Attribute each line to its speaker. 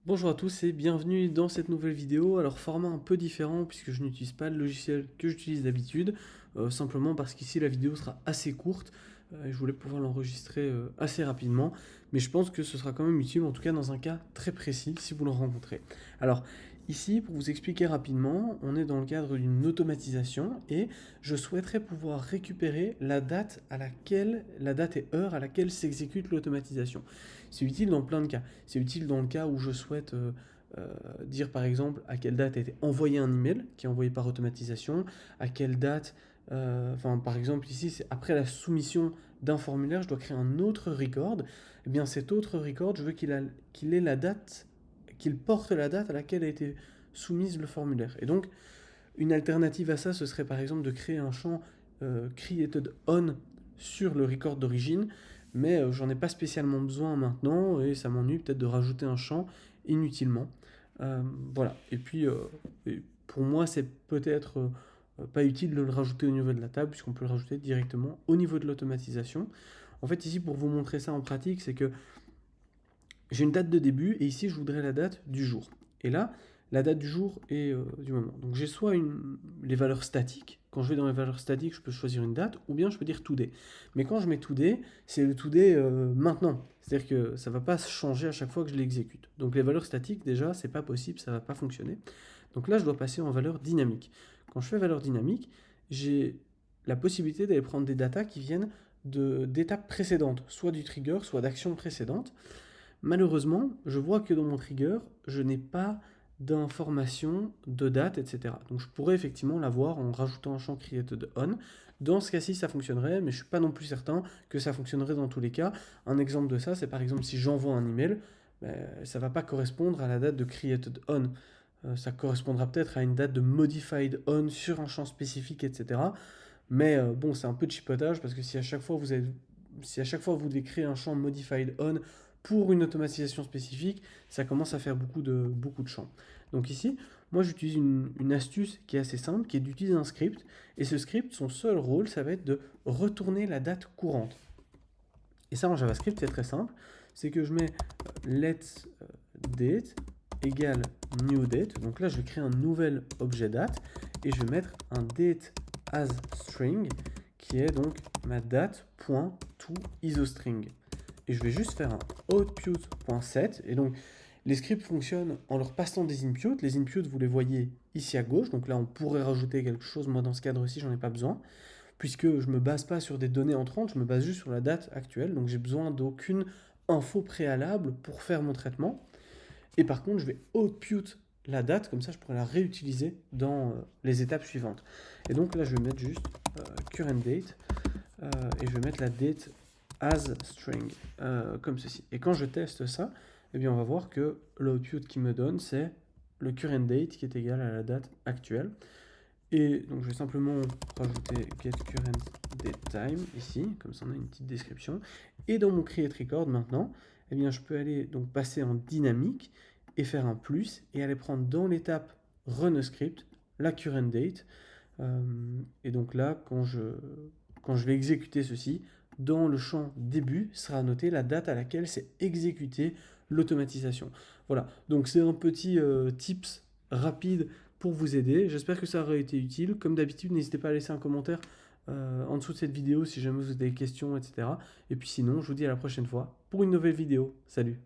Speaker 1: Bonjour à tous et bienvenue dans cette nouvelle vidéo. Alors format un peu différent puisque je n'utilise pas le logiciel que j'utilise d'habitude, simplement parce qu'ici la vidéo sera assez courte et je voulais pouvoir l'enregistrer assez rapidement, mais je pense que ce sera quand même utile, en tout cas dans un cas très précis si vous le rencontrez. Alors ici, pour vous expliquer rapidement, on est dans le cadre d'une automatisation et je souhaiterais pouvoir récupérer la date et heure à laquelle s'exécute l'automatisation. C'est utile dans plein de cas. C'est utile dans le cas où je souhaite dire par exemple à quelle date a été envoyé un email qui est envoyé par automatisation, à quelle date, par exemple ici c'est après la soumission d'un formulaire, je dois créer un autre record. Et bien cet autre record, je veux qu'il ait la date, qu'il porte la date à laquelle a été soumise le formulaire. Et donc une alternative à ça, ce serait par exemple de créer un champ created on sur le record d'origine, mais j'en ai pas spécialement besoin maintenant et ça m'ennuie peut-être de rajouter un champ inutilement. Voilà. Et puis pour moi, c'est peut-être pas utile de le rajouter au niveau de la table puisqu'on peut le rajouter directement au niveau de l'automatisation. En fait, ici, pour vous montrer ça en pratique, c'est que j'ai une date de début et ici, je voudrais la date du jour. Et là, la date du jour et du moment. Donc j'ai soit les valeurs statiques. Quand je vais dans les valeurs statiques, je peux choisir une date ou bien je peux dire today. Mais quand je mets today, c'est le today maintenant. C'est-à-dire que ça ne va pas changer à chaque fois que je l'exécute. Donc les valeurs statiques, déjà, c'est pas possible, ça ne va pas fonctionner. Donc là, je dois passer en valeur dynamique. Quand je fais valeur dynamique, j'ai la possibilité d'aller prendre des datas qui viennent d'étapes précédentes, soit du trigger, soit d'actions précédentes. Malheureusement, je vois que dans mon trigger, je n'ai pas d'informations, de date, etc. Donc je pourrais effectivement l'avoir en rajoutant un champ created on. Dans ce cas-ci, ça fonctionnerait, mais je ne suis pas non plus certain que ça fonctionnerait dans tous les cas. Un exemple de ça, c'est par exemple si j'envoie un email, ça ne va pas correspondre à la date de created on. Ça correspondra peut-être à une date de modified on sur un champ spécifique, etc. Mais bon, c'est un peu de chipotage parce que si à chaque fois vous devez créer un champ modified on pour une automatisation spécifique, ça commence à faire beaucoup de champs. Donc ici, moi j'utilise une astuce qui est assez simple, qui est d'utiliser un script. Et ce script, son seul rôle, ça va être de retourner la date courante. Et ça en JavaScript, c'est très simple. C'est que je mets let date égale new date. Donc là, je vais créer un nouvel objet date et je vais mettre un date as string qui est donc ma date.toIsoString. Et je vais juste faire un output.set. Et donc, les scripts fonctionnent en leur passant des inputs. Les inputs, vous les voyez ici à gauche. Donc là, on pourrait rajouter quelque chose. Moi, dans ce cadre-ci, j'en ai pas besoin. Puisque je ne me base pas sur des données entrantes, je me base juste sur la date actuelle. Donc, j'ai besoin d'aucune info préalable pour faire mon traitement. Et par contre, je vais output la date, comme ça je pourrais la réutiliser dans les étapes suivantes. Et donc là, je vais mettre juste current date et je vais mettre la date as string, comme ceci. Et quand je teste ça, eh bien, on va voir que l'output qui me donne, c'est le current date qui est égal à la date actuelle. Et donc je vais simplement rajouter get current date time ici, comme ça on a une petite description. Et dans mon create record maintenant, eh bien, je peux aller donc passer en dynamique et faire un plus et aller prendre dans l'étape run a script la current date. Et donc là, quand je vais exécuter ceci, dans le champ début sera noté la date à laquelle s'est exécutée l'automatisation. Voilà, donc c'est un petit tips rapide pour vous aider. J'espère que ça aura été utile. Comme d'habitude, n'hésitez pas à laisser un commentaire en dessous de cette vidéo si jamais vous avez des questions, etc. Et puis sinon, je vous dis à la prochaine fois pour une nouvelle vidéo. Salut!